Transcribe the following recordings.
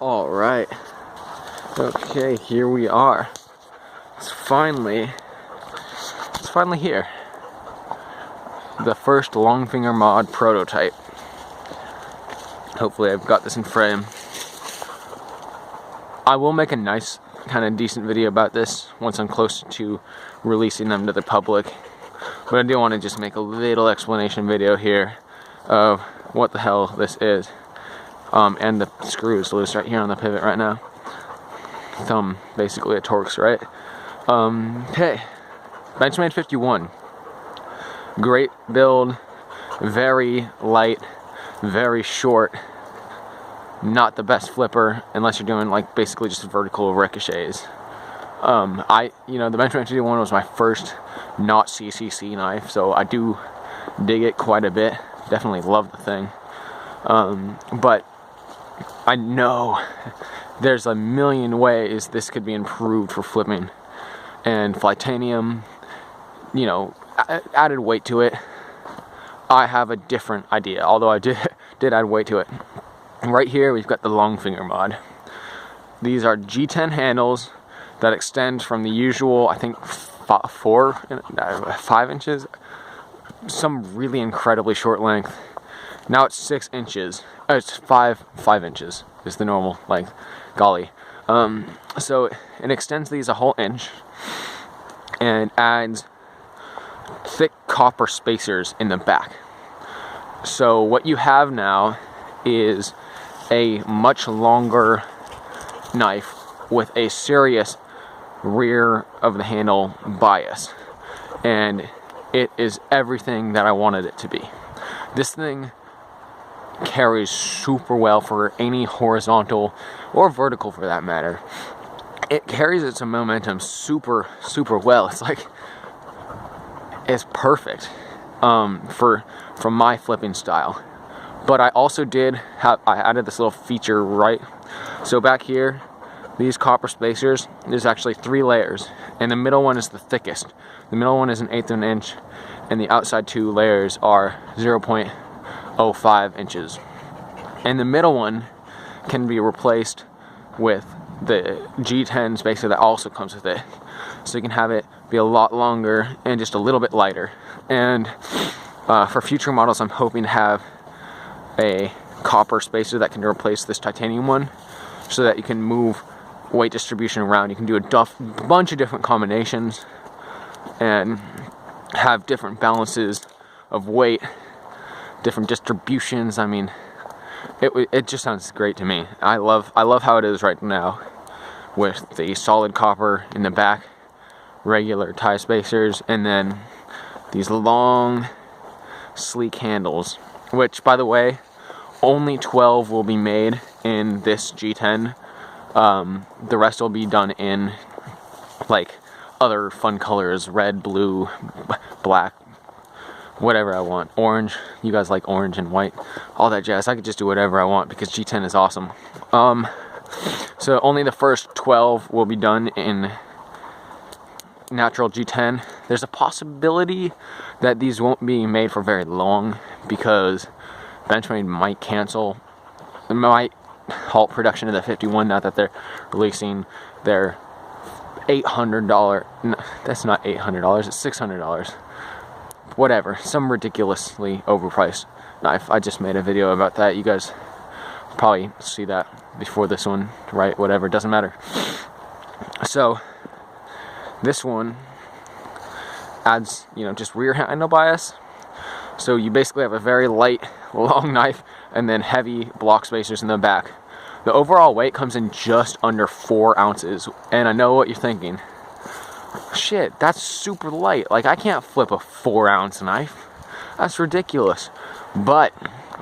All right. Okay, here we are. It's finally here. The first long finger mod prototype. Hopefully I've got this in frame. I will make a nice, kind of decent video about this once I'm close to releasing them to the public. But I do want to just make a little explanation video here of what the hell this is. And the screw is loose right here on the pivot right now. Thumb, basically a Torx, right? Okay. Benchmade 51. Great build. Very light. Very short. Not the best flipper unless you're doing like basically just vertical ricochets. The Benchmade 51 was my first not CCC knife, so I do dig it quite a bit. Definitely love the thing. But I know there's a million ways this could be improved for flipping. And Flytanium, added weight to it. I have a different idea, although I did add weight to it. Right here, we've got the long finger mod. These are G10 handles that extend from the usual, I think, 5 inches. Some really incredibly short length. Now it's 6 inches. It's 5 inches is the normal length. Golly. So it extends these a whole inch and adds thick copper spacers in the back. So what you have now is a much longer knife with a serious rear of the handle bias, and it is everything that I wanted it to be. This thing carries super well for any horizontal or vertical for that matter. It carries its momentum super well. It's perfect for my flipping style. But I also I added this little feature, right? So back here, these copper spacers, there's actually 3 layers, and the middle one is the thickest. The middle one is 1/8 of an inch, and the outside 2 layers are 0.05 inches. And the middle one can be replaced with the G10 spacer that also comes with it. So you can have it be a lot longer and just a little bit lighter. And for future models, I'm hoping to have a copper spacer that can replace this titanium one, so that you can move weight distribution around. You can do a bunch of different combinations and have different balances of weight, different distributions. I mean, it just sounds great to me. I love how it is right now with the solid copper in the back, regular tie spacers, and then these long sleek handles, which, by the way, only 12 will be made in this G10. The rest will be done in like other fun colors: red, blue, black, whatever I want. Orange. You guys like orange and white, all that jazz. I could just do whatever I want because G10 is awesome. So only the first 12 will be done in natural G10. There's a possibility that these won't be made for very long because Benchmade might cancel. It might halt production of the 51 now that they're releasing their $800. No, that's not $800. It's $600. Whatever, some ridiculously overpriced knife. I just made a video about that. You guys probably see that before this one, right? Whatever, doesn't matter. So this one adds, just rear handle bias. So you basically have a very light, long knife and then heavy block spacers in the back. The overall weight comes in just under 4 ounces. And I know what you're thinking. Shit, that's super light. Like, I can't flip a 4-ounce knife. That's ridiculous. But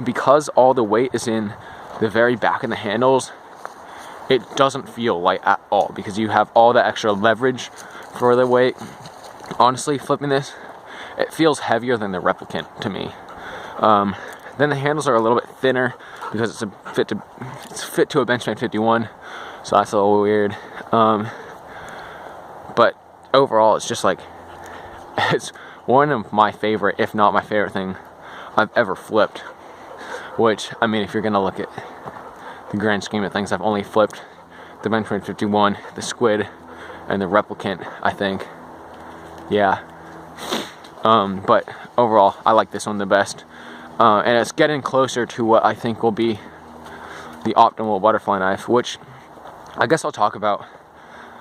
because all the weight is in the very back of the handles, it doesn't feel light at all because you have all the extra leverage for the weight. Honestly, flipping this, it feels heavier than the replicant to me. Then the handles are a little bit thinner because it's fit to a Benchmade 51, so that's a little weird. But overall, it's just like, it's one of my favorite, if not my favorite thing I've ever flipped. Which, I mean, if you're gonna look at the grand scheme of things. I've only flipped the Benchmade 51, the Squid, and the Replicant, I think. Yeah. But overall, I like this one the best. And it's getting closer to what I think will be the optimal butterfly knife, which I guess I'll talk about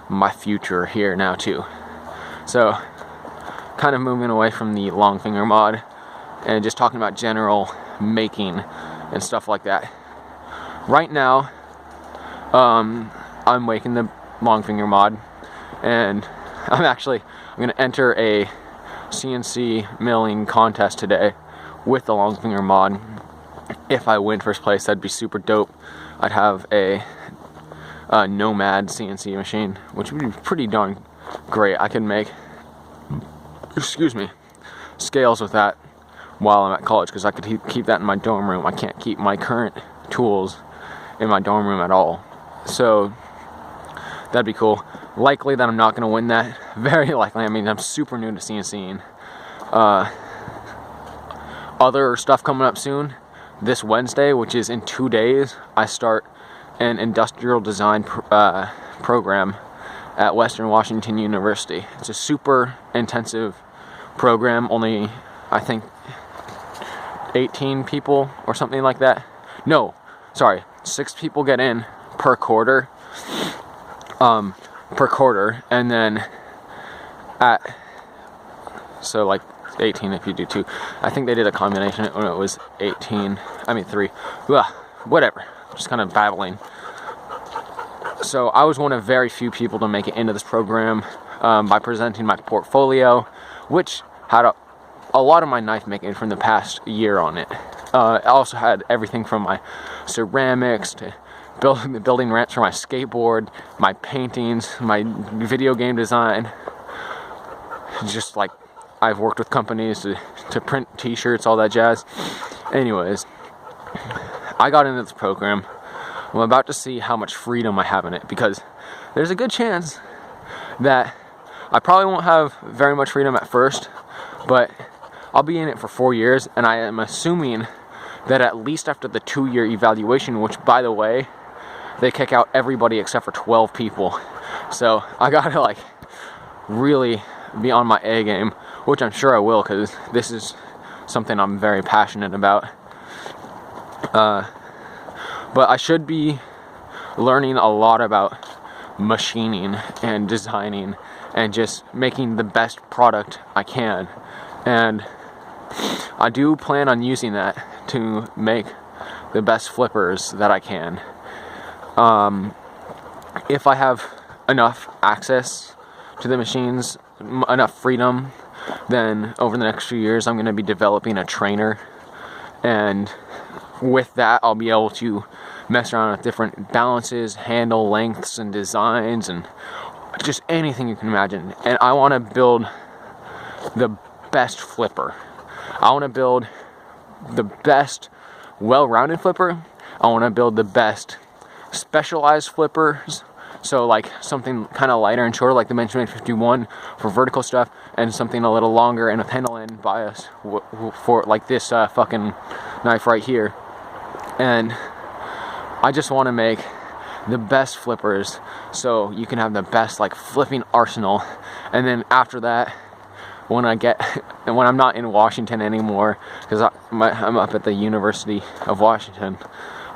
my future here now too. So, kind of moving away from the long finger mod and just talking about general making and stuff like that. Right now, I'm making the long finger mod, and I'm going to enter a Cnc Milling Contest today with the long finger mod. If I win first place, that'd be super dope. I'd have a Nomad CNC machine, which would be pretty darn great. I could make, scales with that while I'm at college, because I could keep that in my dorm room. I can't keep my current tools in my dorm room at all. So that'd be cool. Likely that I'm not going to win that. Very likely. I mean, I'm super new to CNCing. Other stuff coming up soon. This Wednesday, which is in 2 days, I start an industrial design program at Western Washington University. It's a super intensive program. Only, I think, 18 people or something like that. No, sorry, 6 people get in per quarter. And then so like 18 if you do 2. I think they did a combination when it was 3. Whatever, just kind of babbling. So I was one of very few people to make it into this program by presenting my portfolio, which had a lot of my knife making from the past year on it. I also had everything from my ceramics to building ramps for my skateboard, my paintings, my video game design. Just like, I've worked with companies to print t-shirts, all that jazz. Anyways, I got into this program. I'm about to see how much freedom I have in it, because there's a good chance that I probably won't have very much freedom at first, but I'll be in it for 4 years, and I am assuming that at least after the 2-year evaluation, which, by the way, they kick out everybody except for 12 people. So I gotta like really be on my A game, which I'm sure I will, because this is something I'm very passionate about. But I should be learning a lot about machining and designing and just making the best product I can. And I do plan on using that to make the best flippers that I can. If I have enough access to the machines, enough freedom, then over the next few years I'm going to be developing a trainer, and with that I'll be able to mess around with different balances, handle lengths, and designs, and just anything you can imagine. And I want to build the best flipper. I want to build the best well-rounded flipper. I want to build the best specialized flippers, so like something kind of lighter and shorter, like the Benchmade 51 for vertical stuff, and something a little longer and with handle end bias for like this fucking knife right here. And I just want to make the best flippers so you can have the best like flipping arsenal. And then after that, when I'm not in Washington anymore, because I'm up at the University of Washington,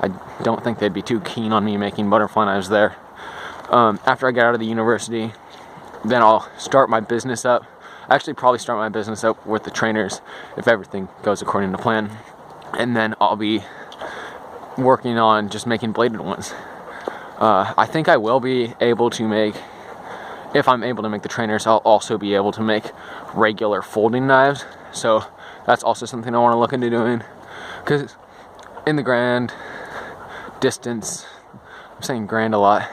I don't think they'd be too keen on me making butterfly knives there. After I get out of the university, then I'll start my business up. Actually, probably start my business up with the trainers if everything goes according to plan. And then I'll be working on just making bladed ones. I think I will be able to make, if I'm able to make the trainers, I'll also be able to make regular folding knives. So that's also something I want to look into doing, because in the grand distance, I'm saying grand a lot,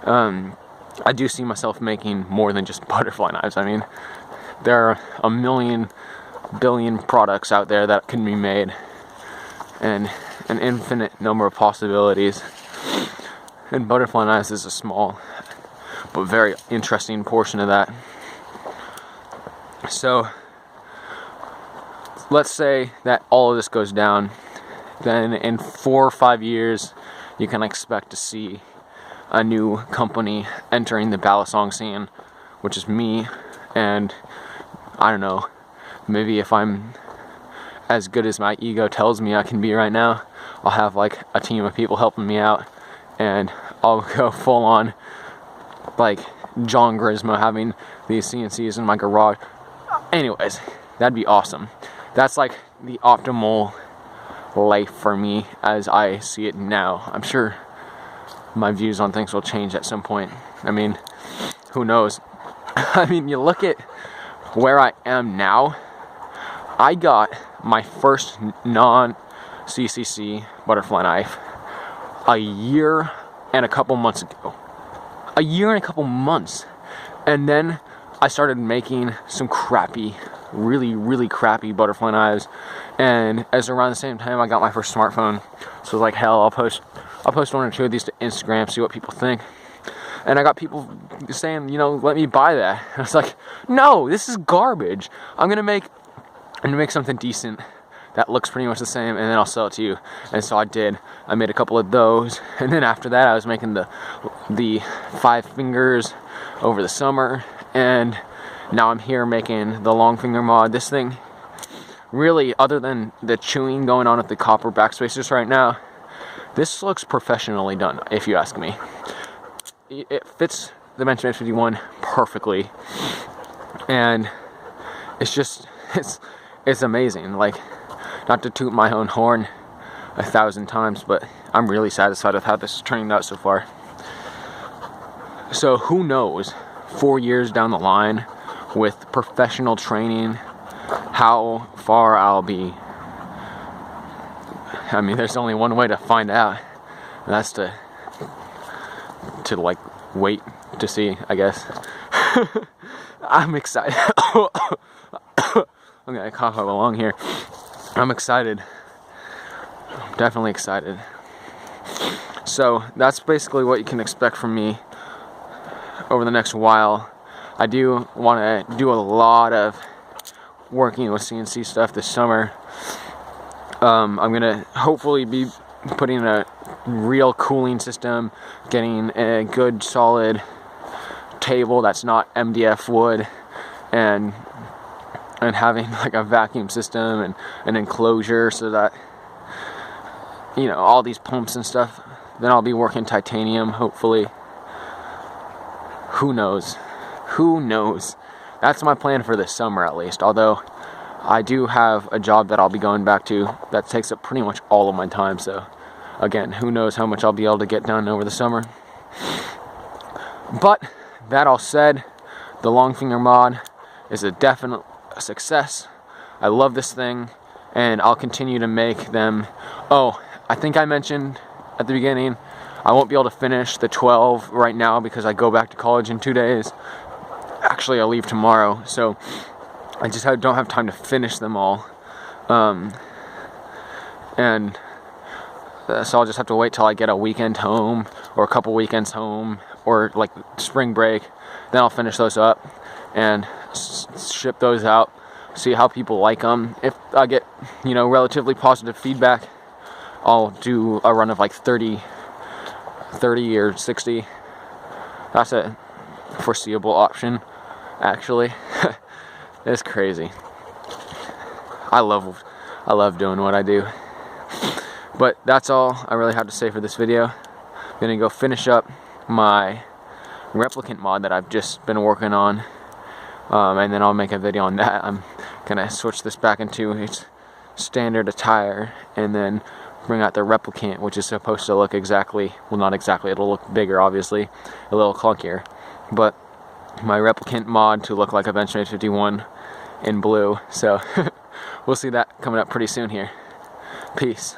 I do see myself making more than just butterfly knives. I mean, there are a million billion products out there that can be made, and an infinite number of possibilities, and butterfly knives is a small but very interesting portion of that. So let's say that all of this goes down, then in 4 or 5 years you can expect to see a new company entering the ballad song scene, which is me. And I don't know, maybe if I'm as good as my ego tells me I can be right now, I'll have like a team of people helping me out, and I'll go full on like John Grismo having these CNCs in my garage. Anyways, that'd be awesome. That's like the optimal life for me as I see it now. I'm sure my views on things will change at some point. I mean, who knows? I mean, you look at where I am now. I got my first non-CCC butterfly knife a year and a couple months ago. A year and a couple months. And then I started making some crappy, really crappy butterfly knives. And as around the same time I got my first smartphone, so I was like, hell, I'll post one or two of these to Instagram, see what people think. And I got people saying, you know, let me buy that. And I was like, no, this is garbage. I'm gonna make something decent that looks pretty much the same, and then I'll sell it to you. And so I did. I made a couple of those, and then after that I was making the 5 fingers over the summer, and now I'm here making the long finger mod. This thing, really, other than the chewing going on with the copper backspacers right now, this looks professionally done, if you ask me. It fits the Benchmade 51 perfectly, and it's just, it's amazing. Like, not to toot my own horn 1,000 times, but I'm really satisfied with how this is turning out so far. So who knows, 4 years down the line with professional training, how far I'll be. I mean, there's only one way to find out, and that's to like wait to see, I guess. I'm excited. I'm gonna cough up along here. I'm excited. I'm definitely excited. So that's basically what you can expect from me over the next while. I do want to do a lot of working with CNC stuff this summer. I'm gonna hopefully be putting a real cooling system, getting a good solid table that's not MDF wood, and having like a vacuum system and an enclosure so that, you know, all these pumps and stuff. Then I'll be working titanium, hopefully. Who knows? Who knows? That's my plan for this summer, at least. Although I do have a job that I'll be going back to that takes up pretty much all of my time. So again, who knows how much I'll be able to get done over the summer. But that all said, the long finger mod is a definite success. I love this thing, and I'll continue to make them. Oh, I think I mentioned at the beginning, I won't be able to finish the 12 right now because I go back to college in 2 days. Actually, I leave tomorrow, so I just don't have time to finish them all. And so I'll just have to wait till I get a weekend home, or a couple weekends home, or like spring break. Then I'll finish those up and ship those out, see how people like them. If I get, you know, relatively positive feedback, I'll do a run of like 30 or 60. That's a foreseeable option, actually. It's crazy. I love doing what I do. But that's all I really have to say for this video. I'm gonna go finish up my replicant mod that I've just been working on, and then I'll make a video on that. I'm gonna switch this back into its standard attire, and then bring out the replicant, which is supposed to look exactly, well, not exactly, it'll look bigger, obviously, a little clunkier, but my replicant mod to look like a Benchmade 51 in blue. So we'll see that coming up pretty soon here. Peace.